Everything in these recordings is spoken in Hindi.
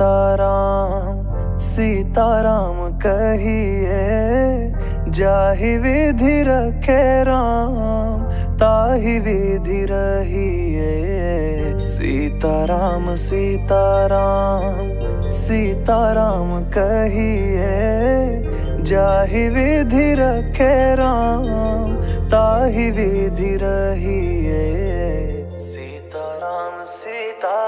सीताराम सीताराम कहिए, जाहि विधि रखे राम ताहि विधि रहिए। सीताराम सीताराम सीताराम कहिए, जाहि विधि रखे राम ताहि विधि रहिए। सीताराम सीताराम।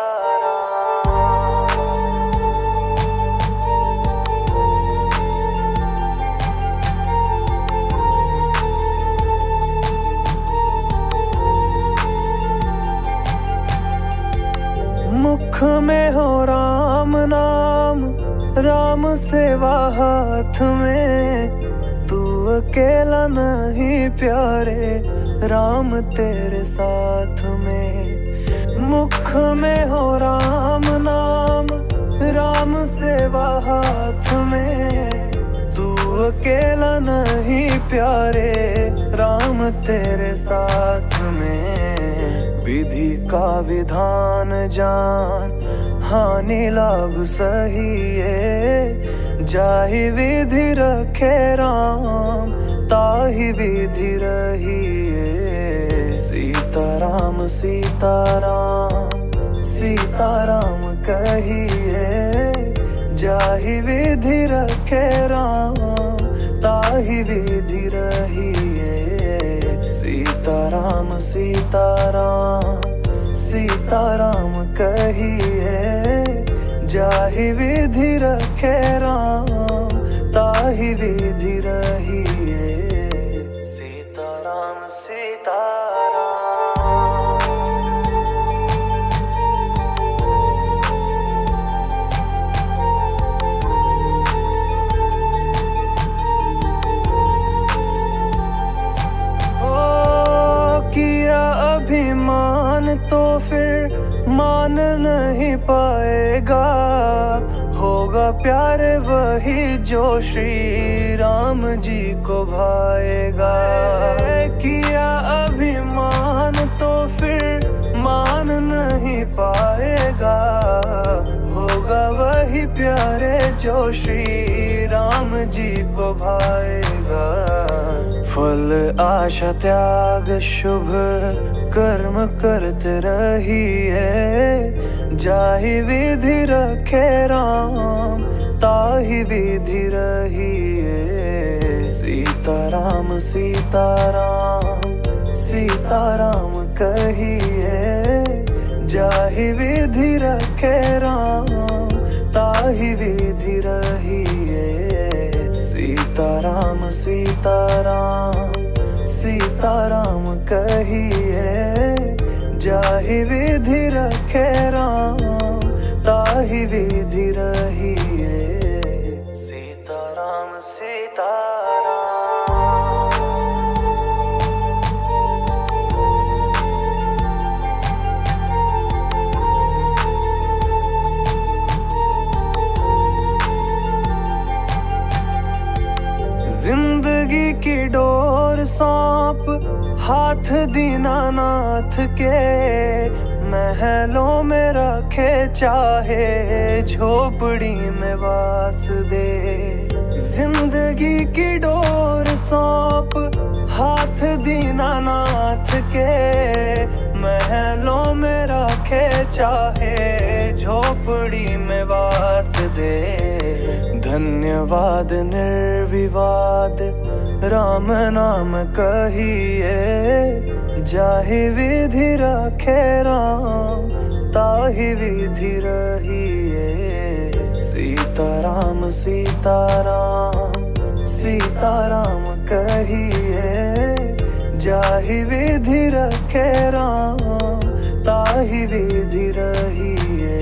मुख में हो राम नाम, राम सेवा हाथ में, तू अकेला नहीं प्यारे, राम तेरे साथ में। मुख में हो राम नाम, राम सेवा हाथ में, तू अकेला नहीं प्यारे, राम तेरे साथ में। विधि का विधान जान, हानि लाभ सही है, जाहि विधि रखे राम ताहि विधि रहिए। सीताराम सीताराम सीताराम कहिए, जाहि विधि रखे राम ताहि विधि रहिए। सीताराम सीताराम सीताराम कहिए, जाहि विधि रखे राम ताहि विधि रहिए। सीताराम सीताराम। अभिमान तो फिर मान नहीं पाएगा, होगा प्यार वही जो श्री राम जी को भाएगा। किया अभिमान तो फिर मान नहीं पाएगा, होगा वही प्यारे जो श्री राम जी को भाएगा। फल आशा त्याग शुभ कर्म करते रहिए, जाहि विधि रखे राम ताहि विधि रहिए। सीताराम सीताराम सीताराम कहिए, जाहि विधि रखे राम ताहि विधि रहिए। सीताराम सीताराम सीताराम कहिए, जाहि विधि रखे राम ताहि विधि रहिए। सीताराम सीताराम। जिंदगी की डोर सौंप हाथ दीनानाथ के, महलों में रखे चाहे झोपड़ी में वास दे। जिंदगी की डोर सौंप हाथ दीनानाथ के, महलों में रखे चाहे झोपड़ी में वास दे। धन्यवाद निर्विवाद राम नाम कहिए, जाहि विधि रखे राम ताहि विधि रहिए। सीताराम सीताराम सीताराम कहिए, जाहि विधि रखे राम ताहि विधि रहिए।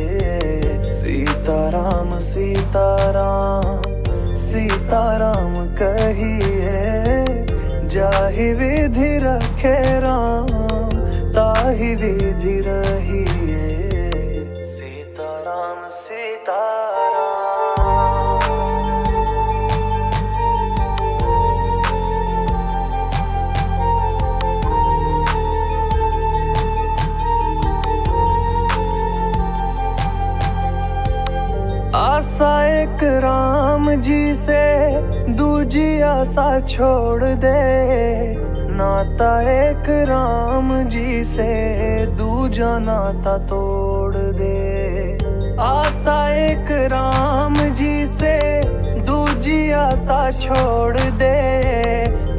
सीताराम सीताराम सीताराम कहिए, जाहि विधि रखे राम ताहि विधि रहिए। सीताराम सीताराम। आशा एक राम जी से दूजी आशा छोड़ दे, नाता एक राम जी से दूजा नाता तोड़ दे। आशा एक राम जी से दूजी आशा छोड़ दे,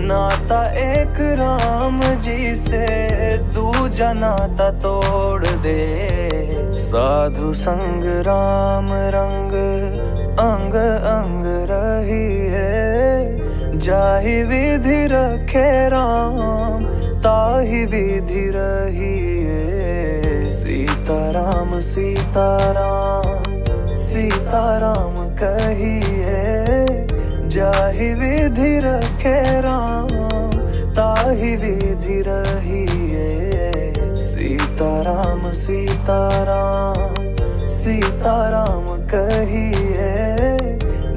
नाता एक राम जी से दूजा नाता तोड़ दे। साधु संग राम रंग अंग अंग रही है, जाहि विधि रखे राम ताहि विधि रही है। सीताराम सीताराम सीताराम कहिए, जाहि विधि रखे राम ताहि विधि रही है। सीताराम सीताराम सीताराम कहिए,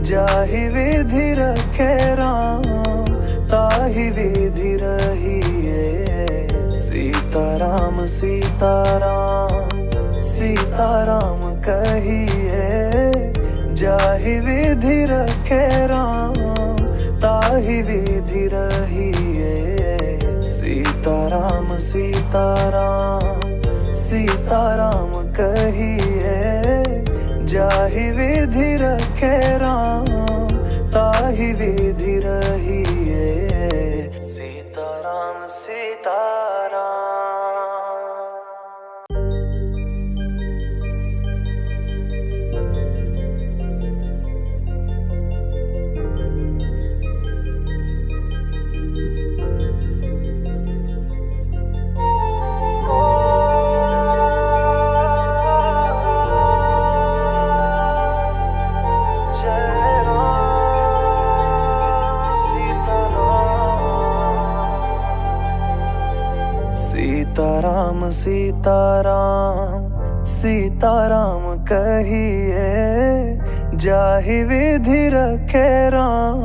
जाहि विधि रखे राम ताहि विधि रही है। सीताराम सीताराम सीताराम कहिए, जाहि विधि रखे राम ताहि विधि रही है। सीताराम सीताराम सीताराम कहिए, जाहि विधि रखे राम ताहि विधि रही है। सीताराम सीताराम। सीताराम सीताराम सीताराम कहिए, जाहि विधि रखे राम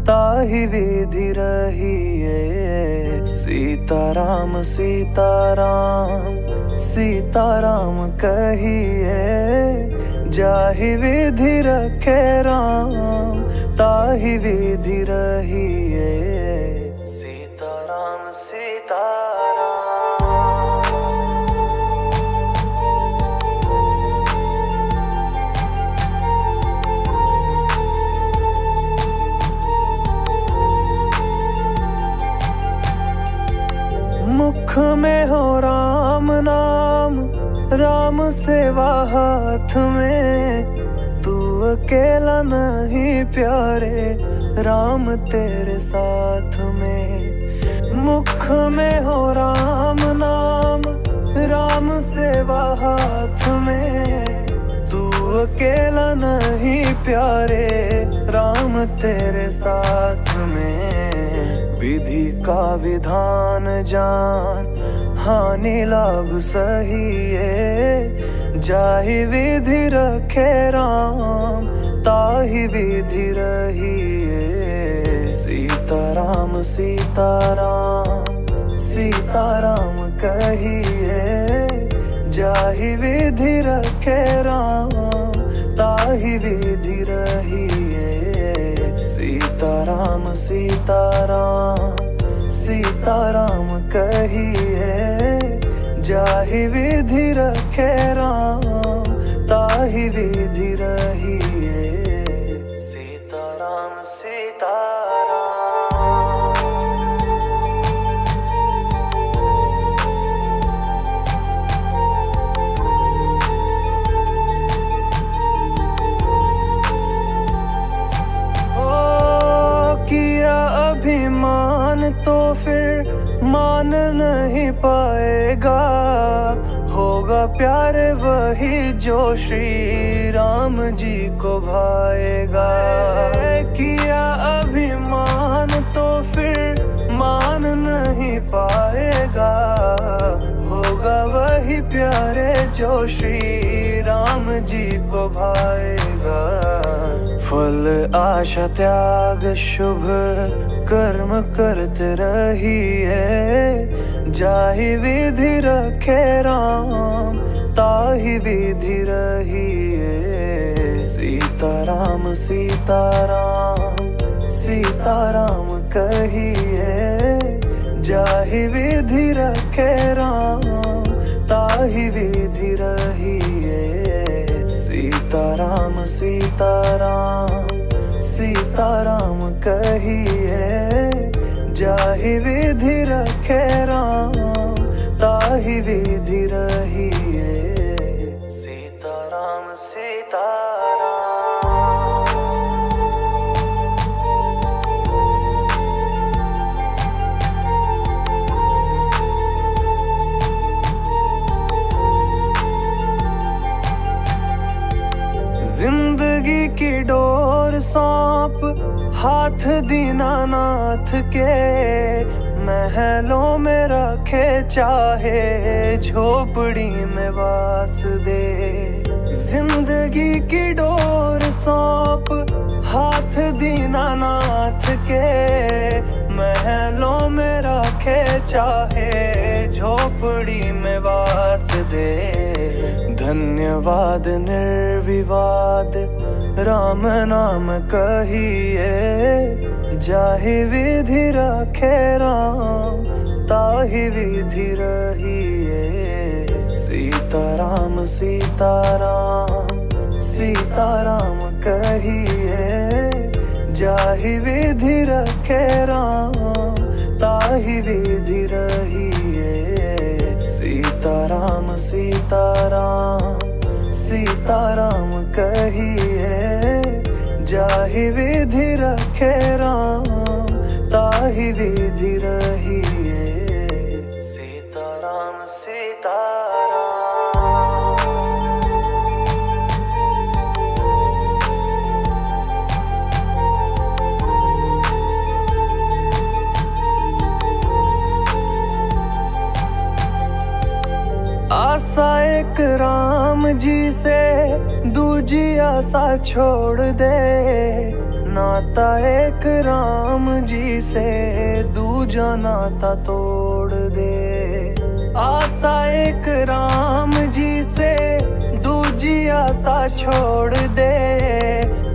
ताहि विधि रही है। सीताराम सीताराम सीताराम कहिए, जाहि विधि रखे राम ताहि विधि रही है। सीताराम सीताराम। मुख में हो राम नाम, राम सेवा हाथ में, तू अकेला नहीं प्यारे राम तेरे साथ में। मुख में हो राम नाम, राम सेवा हाथ में, तू अकेला नहीं प्यारे राम तेरे साथ में। विधि का विधान जान हानि लाभ सही है, जाहि विधि रखे राम ताहि विधि रही है। सीताराम सीताराम सीताराम कहिए, जाहि विधि रखे राम ताहि विधि रही है। सीताराम सीताराम सीताराम कहिए, जाहि विधि रखे राम ताहि विधि रही है। सीताराम सीताराम। अभिमान तो फिर मान नहीं पाएगा, होगा प्यार वही जो श्री राम जी को भाएगा। किया अभिमान तो फिर मान नहीं पाएगा, होगा वही प्यारे जो श्री राम जी को भाएगा। फल आशा त्याग शुभ कर्म करते रहिए, जाहि विधि रखे राम ताहि विधि रहिए। सीताराम सीताराम सीताराम कहिए, जाहि विधि रखे राम ताहि विधि रहिए। सीताराम सीताराम सीताराम कहिए, जाहि विधि रखे राम ताहि विधि रहिए। सीताराम सीताराम। जिंदगी की डोर सौंप हाथ दीनानाथ के, महलों में रखे चाहे झोपड़ी में वास दे। जिंदगी की डोर सौंप हाथ दीनानाथ के, महलों में रखे चाहे झोपड़ी में वास दे। धन्यवाद निर्विवाद राम नाम कहिए, जाहि विधि रखे राम ताहि विधि रहिए। सीताराम सीताराम सीताराम कहिए, जाहि विधि रखे राम ताहि विधि रहिए। सीताराम सीताराम सीताराम कहिए, जाहि विधि रखे राम ताहि विधि रहिए। सीताराम सीताराम। आशा एक राम जी से दूजी आशा छोड़ दे, नाता एक राम जी से दूजा नाता तोड़ दे। आशा एक राम जी से दूजी आशा छोड़ दे,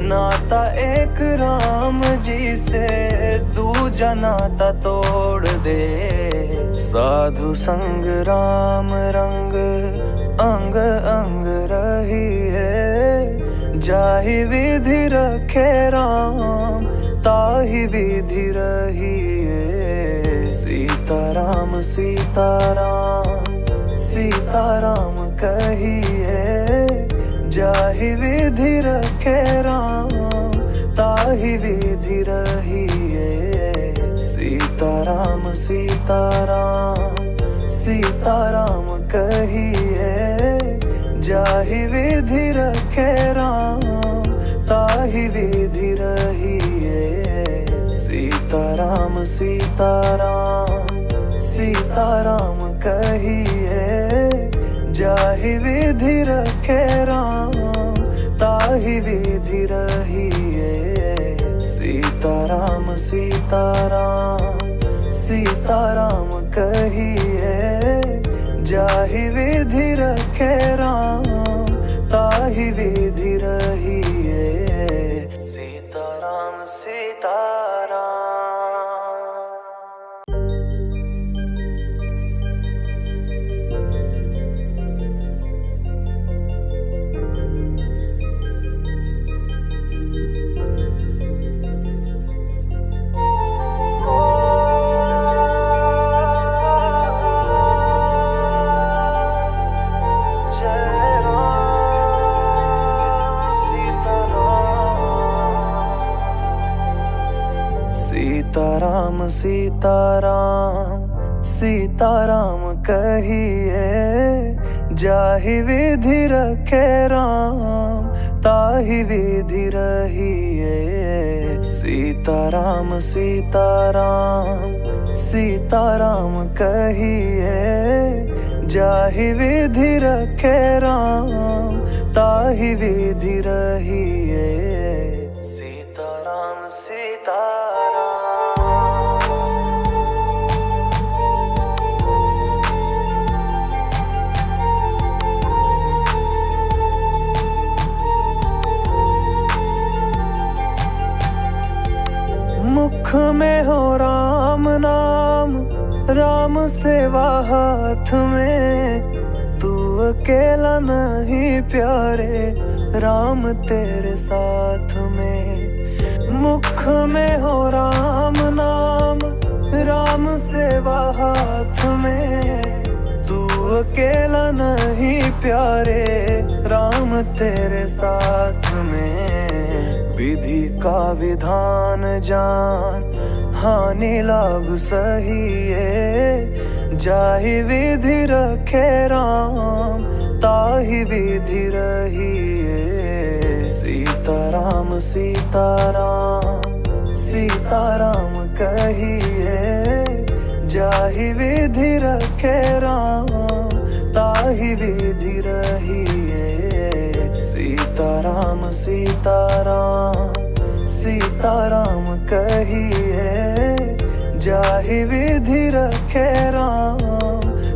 नाता एक राम जी से दूजा नाता तोड़ दे। साधु संग राम रंग अंग अंग रहिए, जाहि विधि रखे राम ताहि विधि रहिए। सीताराम सीताराम सीताराम कहिए, जाहि विधि रखे राम ताहि विधि रहिए। सीताराम सीताराम सीताराम कहिए, जाहि विधि रखे राम ताहि विधि रहिए। सीताराम सीताराम सीताराम कहिए, जाहि विधि रखे राम ताहि विधि रहिए। सीताराम सीताराम सीताराम कहिए, जाहि विधि रखे राम ताहि विधि रहिए। सीताराम सीताराम। सीताराम सीताराम सीताराम कहिए, जाहि विधि रखे राम ताहि विधि रहिए। सीताराम सीताराम सीताराम कहिए, जाहि विधि रखे राम ताहि विधि रहिए। सीताराम सीताराम। मुख में हो राम नाम, राम सेवा हाथ में, तू अकेला नहीं प्यारे, राम तेरे साथ में। मुख में हो राम नाम, राम सेवा हाथ में, तू अकेला नहीं प्यारे, राम तेरे साथ में। विधि का विधान जान, हानि लाभ सही है, जाहि विधि रखे राम, ताहि विधि रहिए। सीताराम सीताराम सीताराम कहिए, जाहि विधि रखे राम, ताहि विधि रहिए। सीताराम सीताराम सीताराम कहिए, जाहि विधि रखे राम,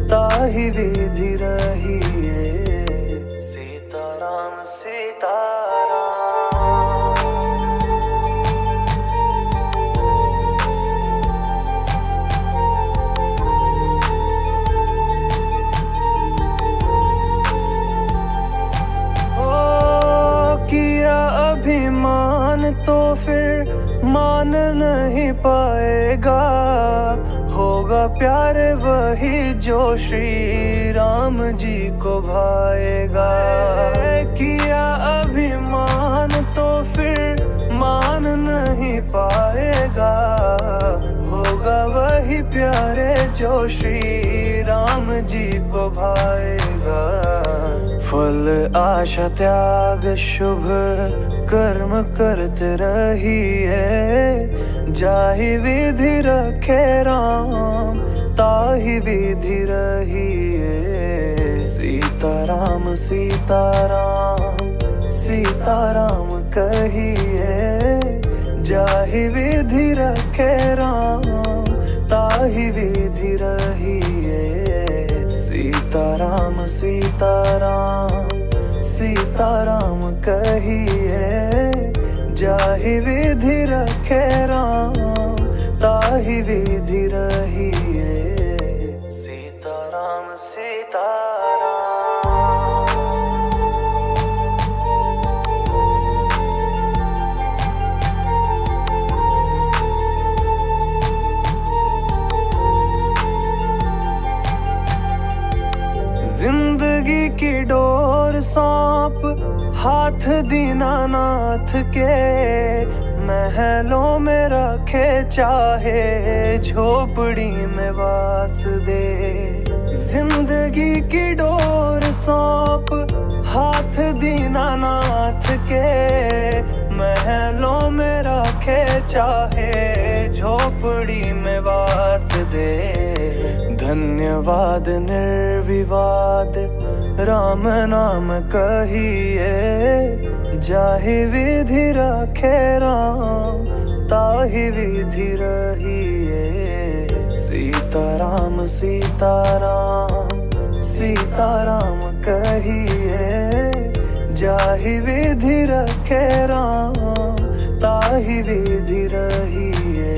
ताहि विधि रहिए। सीताराम सीताराम। अभिमान तो फिर मान नहीं पाएगा, होगा प्यार वही जो श्री राम जी को भाएगा। किया अभिमान तो फिर मान नहीं पाएगा, होगा वही प्यारे जो श्री राम जी को भाएगा। फल आशा त्याग शुभ कर्म करते रहिए, जाहि विधि रखे राम, ताहि विधि रहिए। सीताराम सीताराम सीताराम कहिए, जाहि विधि रखे राम, ताहि विधि रहिए। सीताराम सीताराम सीताराम कहिए, जाहि विधि रखे राम, ताहि विधि रहिए। सीताराम सीताराम। जिंदगी की डोर सौंप हाथ दीनानाथ के, महलों में रखे चाहे झोपड़ी में वास दे। जिंदगी की डोर सौंप हाथ दीनानाथ के, महलों में रखे चाहे झोपड़ी में वास दे। धन्यवाद निर्विवाद राम नाम कहिए, जाहि विधि रखे राम, ताहि विधि रहिए। सीताराम सीताराम सीताराम कहिए, जाहि विधि रखे राम, ताहि विधि रहिए।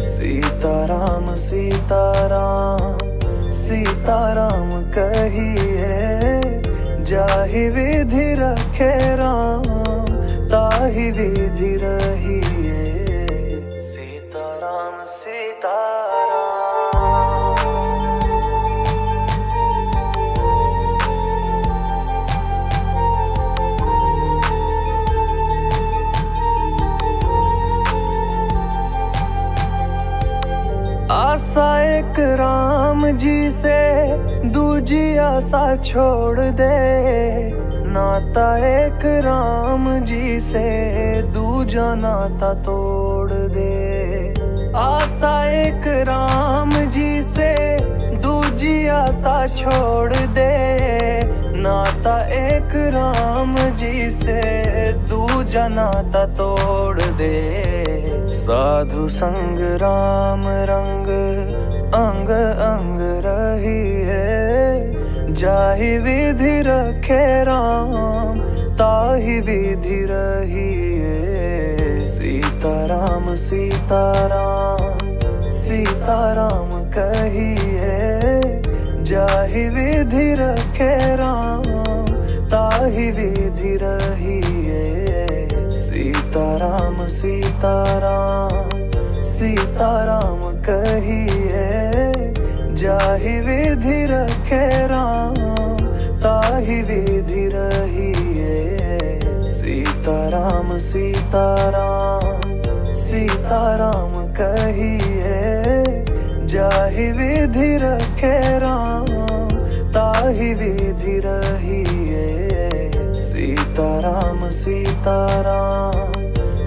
सीताराम सीताराम सीताराम कहिए, जाहि विधि रखे राम, ताहि विधि रहिए। सीताराम सीताराम। आशा एक राम जी से दूजी आशा छोड़ दे, नाता एक राम जी से दूजा नाता तोड़ दे। आशा एक राम जी से दूजी आशा छोड़ दे, नाता एक राम जी से दूजा नाता तोड़ दे। साधु संग राम रंग अंग अंग रहिए, जाहि विधि रखे राम, ताहि विधि रहिए। सीताराम सीताराम सीताराम सीताराम कहिए, जाहि विधि रखे राम ताहि विधि रहिए। सीताराम सीताराम सीताराम कहिए, जाहि विधि रखे राम ताहि विधि रहिए। सीताराम सीताराम सीताराम कहिए, जाहि विधि रखे राम ताहि विधि रहिए। सीताराम सीताराम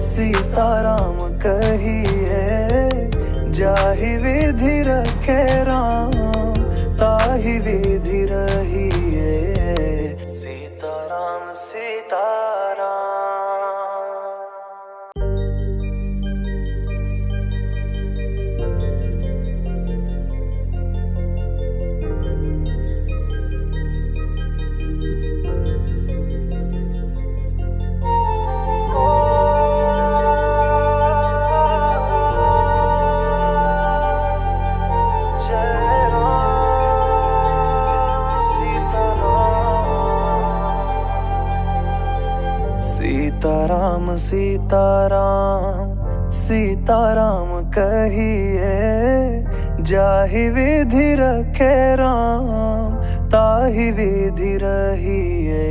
सीताराम कहिए, जाहि विधि रखे राम ताहि विधि रहिए। सीताराम सीताराम। सीताराम सीताराम सीताराम कहिए, जाहि विधि रखे राम ताहि विधि रहिए।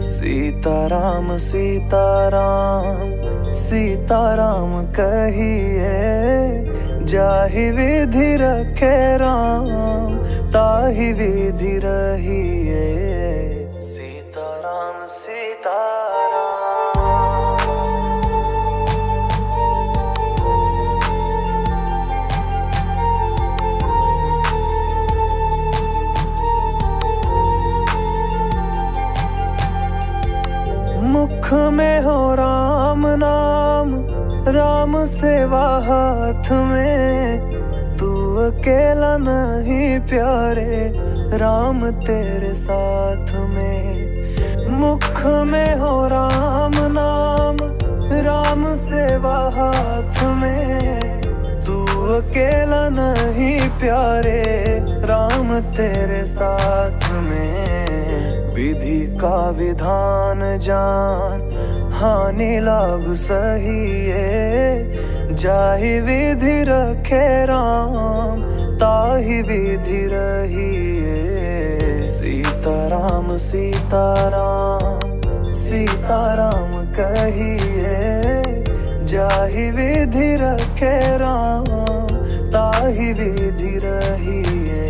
सीताराम सीताराम सीताराम कहिए, जाहि विधि रखे राम ताहि विधि रहिए। सीताराम सीताराम। मुख में हो राम नाम, राम सेवा हाथ में, तू अकेला नहीं प्यारे राम तेरे साथ में। मुख में हो राम नाम, राम सेवा हाथ में, तू अकेला नहीं प्यारे राम तेरे साथ में। विधि का विधान जान, हानि लाभ सहिए, जाहि विधि रखे राम ताहि विधि रहिए। सीताराम सीताराम सीताराम कहिए, जाहि विधि रखे राम ताहि विधि रहिए।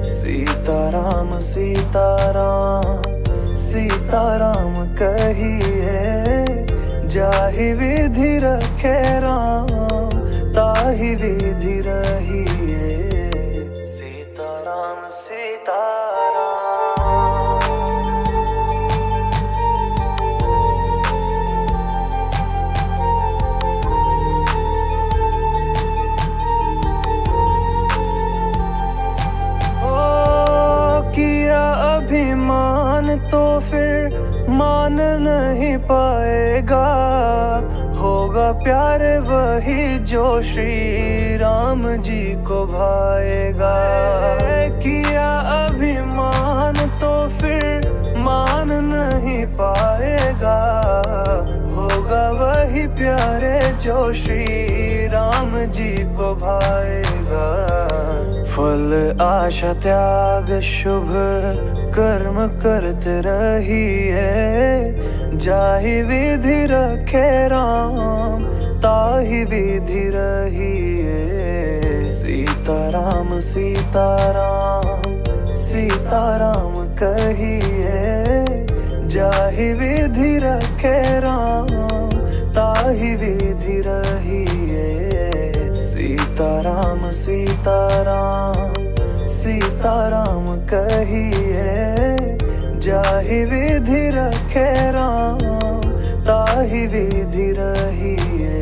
सीताराम सीताराम सीताराम कहिए, जाहि विधि रखे राम ताहि विधि रहिए। सीताराम सीताराम। अभिमान तो फिर मान नहीं पाएगा, होगा प्यार वही जो श्री राम जी को भाएगा। किया अभिमान तो फिर मान नहीं पाएगा, होगा वही प्यारे जो श्री राम जी को भाएगा। फल आशा त्याग शुभ कर्म करते रहिए, जाहि विधि रखे राम ताहि विधि रहिए। सीताराम सीताराम सीताराम कहिए, जाहि विधि रखे राम ताहि विधि रहिए। सीताराम सीताराम सीताराम कहिए, जाहि विधि रखे राम ताहि विधि रहिए।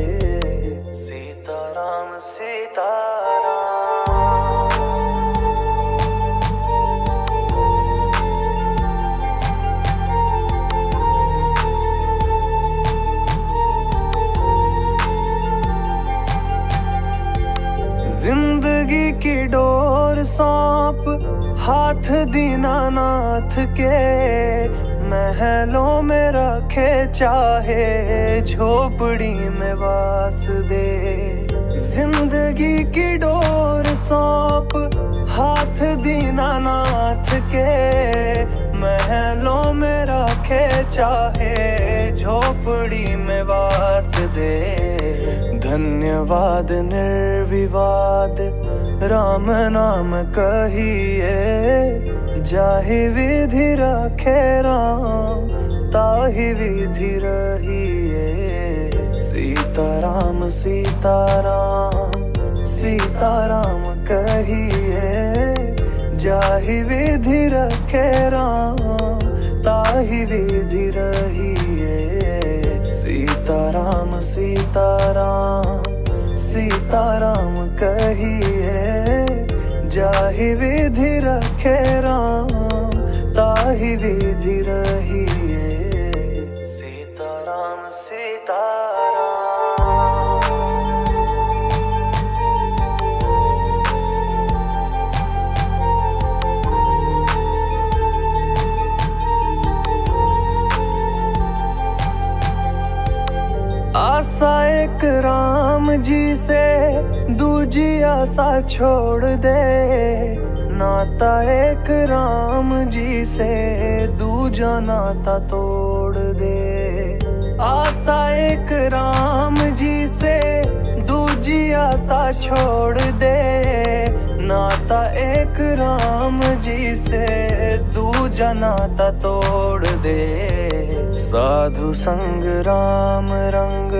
सीताराम सीताराम। सौंप हाथ दीनानाथ के, महलों में रखे चाहे झोपड़ी में वास दे। जिंदगी की डोर सौंप हाथ दीनानाथ के, महलों में रखे चाहे झोपड़ी में वास दे। धन्यवाद निर्विवाद राम नाम कहिए, जाहि विधि रखे राम ताहि विधि रहिए। सीताराम सीताराम सीताराम कहिए, जाहि विधि रखे राम ताहि विधि रहिए। सीताराम सीताराम सीताराम कहिए, जाहि विधि रखे राम ताहि विधि रहिए। सीताराम सीताराम। आशा एक राम जी से दूजी आशा छोड़ दे, नाता एक राम जी से दूजा नाता तोड़ दे। आशा एक राम जी से दूजी आशा छोड़ दे, नाता एक राम जी से दूजा नाता तोड़ दे। साधु संग राम रंग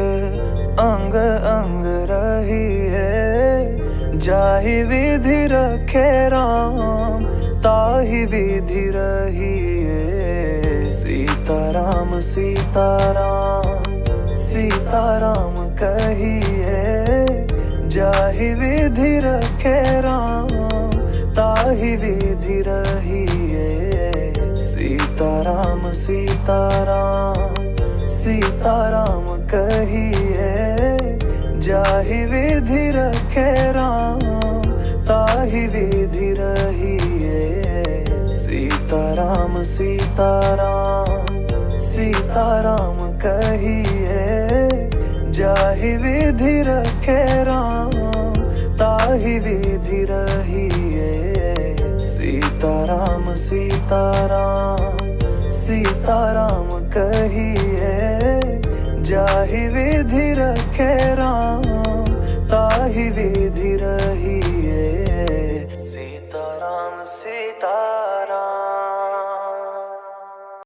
अंग अंग रहिए, जाहि विधि रखे राम ताहि विधि रहिए। सीताराम सीताराम सीताराम कहिए, जाहि विधि रखे राम ताहि विधि रहिए। सीताराम सीताराम सीताराम कहिए, जाहि विधि रखे राम ताहि विधि रहिए। सीताराम सीताराम सीताराम कहिए, जाहि विधि रखे राम ताहि विधि रहिए। सीताराम सीताराम सीताराम कहिए, जाहि विधि रखे राम ताहि विधि रहिए। सीताराम सीताराम सीताराम कहिए, जाहि विधि रखे राम ताहि विधि रहिए। सीताराम सीताराम सीताराम कहिए, जाहि विधि रखे राम ताहि विधि रहिए। सीताराम सीताराम कहिए, जाहि विधि रखे राम ताहि विधि रहिए। सीताराम सीताराम सीताराम कहिए, जाहि विधि रखे